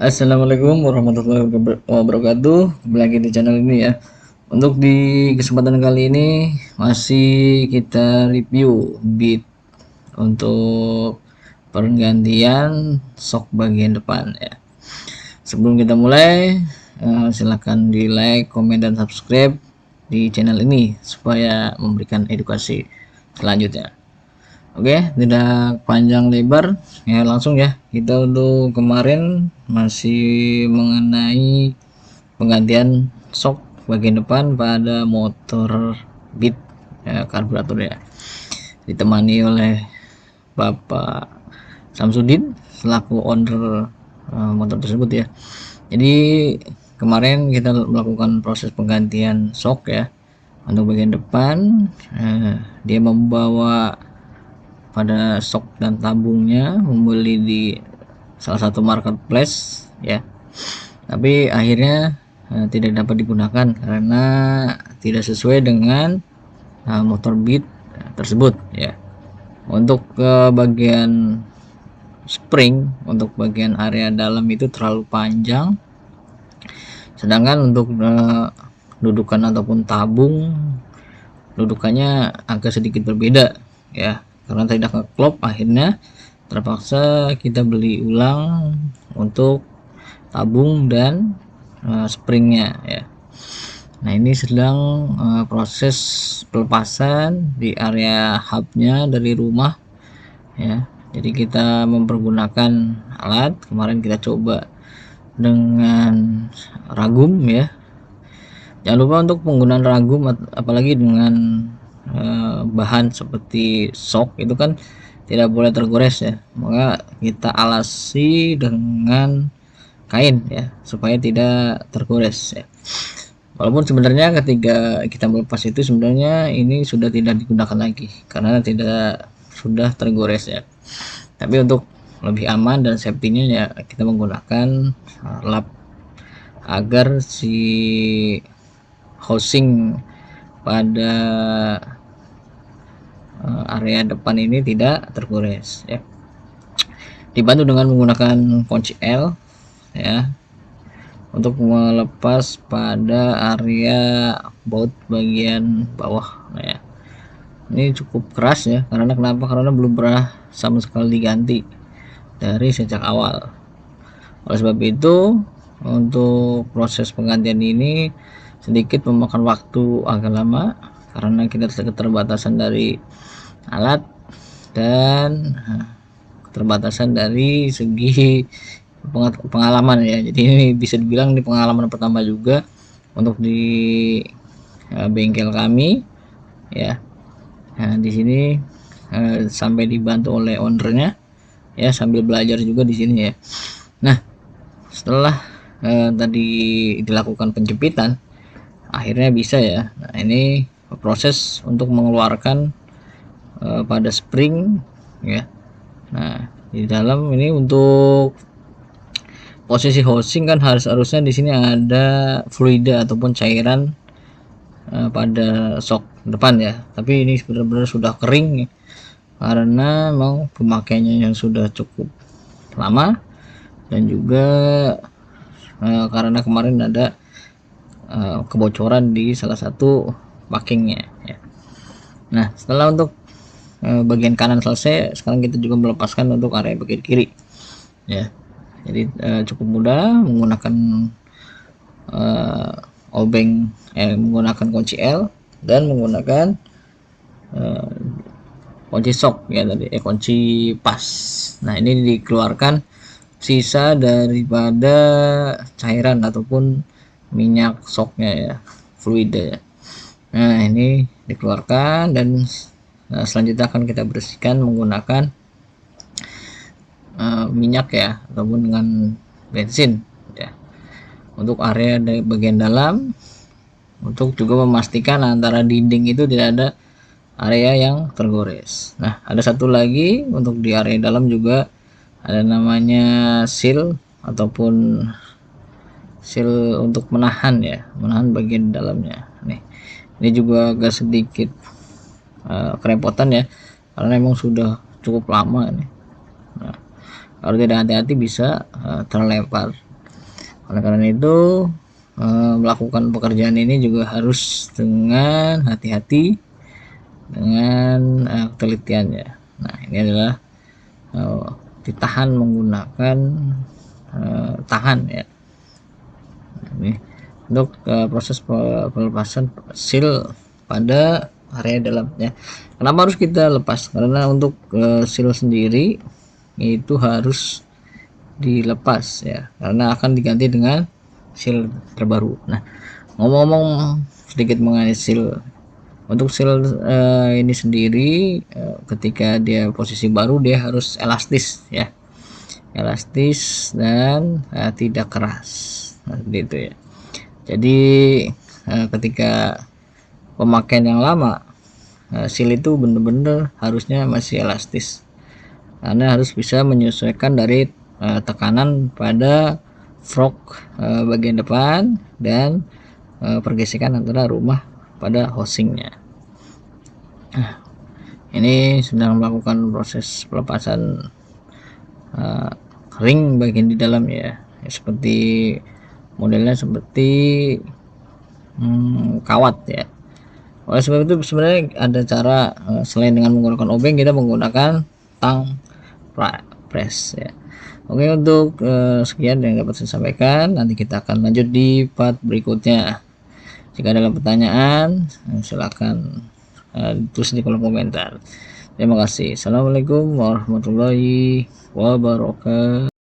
Assalamualaikum warahmatullahi wabarakatuh. Kembali lagi di channel ini ya. Untuk di kesempatan kali ini masih kita review bit untuk pergantian sok bagian depan ya. Sebelum kita mulai, silahkan di like, komen, dan subscribe di channel ini supaya memberikan edukasi selanjutnya. Oke, tidak panjang lebar ya, langsung ya kita untuk kemarin masih mengenai penggantian sok bagian depan pada motor Beat ya, karburator ya, ditemani oleh Bapak Samsudin selaku owner motor tersebut ya. Jadi kemarin kita melakukan proses penggantian sok ya untuk bagian depan. Dia membawa pada sok dan tabungnya, membeli di salah satu marketplace ya, tapi akhirnya tidak dapat digunakan karena tidak sesuai dengan motor Beat tersebut ya. Untuk bagian spring, untuk bagian area dalam itu terlalu panjang, sedangkan untuk dudukan ataupun tabung dudukannya agak sedikit berbeda ya, karena tidak ngeklop. Akhirnya terpaksa kita beli ulang untuk tabung dan springnya ya. Nah, ini sedang proses pelepasan di area hubnya dari rumah ya. Jadi kita mempergunakan alat, kemarin kita coba dengan ragum ya. Jangan lupa untuk penggunaan ragum, apalagi dengan bahan seperti sok itu kan tidak boleh tergores ya, maka kita alasi dengan kain ya supaya tidak tergores ya. Walaupun sebenarnya ketika kita melepas itu sebenarnya ini sudah tidak digunakan lagi karena tidak sudah tergores ya, tapi untuk lebih aman dan safety-nya ya kita menggunakan lap agar si housing pada area depan ini tidak tergores ya. Dibantu dengan menggunakan kunci L ya untuk melepas pada area baut bagian bawah. Nah ya, ini cukup keras ya, karena kenapa? Karena belum pernah sama sekali diganti dari sejak awal. Oleh sebab itu untuk proses penggantian ini sedikit memakan waktu agak lama karena kita keterbatasan dari alat dan keterbatasan dari segi pengalaman ya. Jadi ini bisa dibilang di pengalaman pertama juga untuk di bengkel kami ya. Nah, di sini sampai dibantu oleh ownernya ya, sambil belajar juga di sini ya. Nah, setelah tadi dilakukan penjepitan akhirnya bisa ya. Nah, ini proses untuk mengeluarkan pada spring ya. Nah, di dalam ini untuk posisi housing kan harusnya di sini ada fluida ataupun cairan pada sok depan ya, tapi ini benar-benar sudah kering karena memang pemakaiannya yang sudah cukup lama dan juga karena kemarin ada kebocoran di salah satu packingnya ya. Nah, setelah untuk bagian kanan selesai, sekarang kita juga melepaskan untuk area bagian kiri ya. Jadi cukup mudah menggunakan obeng menggunakan kunci L dan menggunakan kunci sok ya tadi, kunci pas. Nah, ini dikeluarkan sisa daripada cairan ataupun minyak soknya ya, fluida ya. Nah, ini dikeluarkan dan selanjutnya akan kita bersihkan menggunakan minyak ya ataupun dengan bensin ya, untuk area dari bagian dalam, untuk juga memastikan antara dinding itu tidak ada area yang tergores. Nah, ada satu lagi untuk di area dalam juga ada namanya seal ataupun seal untuk menahan ya, menahan bagian dalamnya. Nih, ini juga agak sedikit kerepotan ya karena memang sudah cukup lama nih. Nah, kalau tidak hati-hati bisa terlempar Oleh karena itu melakukan pekerjaan ini juga harus dengan hati-hati, dengan ketelitiannya. Nah, ini adalah ditahan menggunakan tahan ya. Ini untuk proses pelepasan seal pada area dalamnya. Kenapa harus kita lepas? Karena untuk seal sendiri itu harus dilepas ya, karena akan diganti dengan seal terbaru. Nah, ngomong-ngomong sedikit mengenai seal. Untuk seal ini sendiri ketika dia posisi baru dia harus elastis ya, elastis dan tidak keras. Nah, seperti itu ya. Jadi ketika pemakaian yang lama, seal itu benar-benar harusnya masih elastis, karena harus bisa menyesuaikan dari tekanan pada fork bagian depan dan pergesekan antara rumah pada housingnya. Nah, ini sedang melakukan proses pelepasan ring bagian di dalam ya, seperti modelnya seperti kawat ya. Oleh sebab itu sebenarnya ada cara selain dengan menggunakan obeng, kita menggunakan tang press ya. Oke, untuk sekian yang dapat saya sampaikan. Nanti kita akan lanjut di part berikutnya. Jika ada pertanyaan silakan tulis di kolom komentar. Terima kasih. Assalamualaikum warahmatullahi wabarakatuh.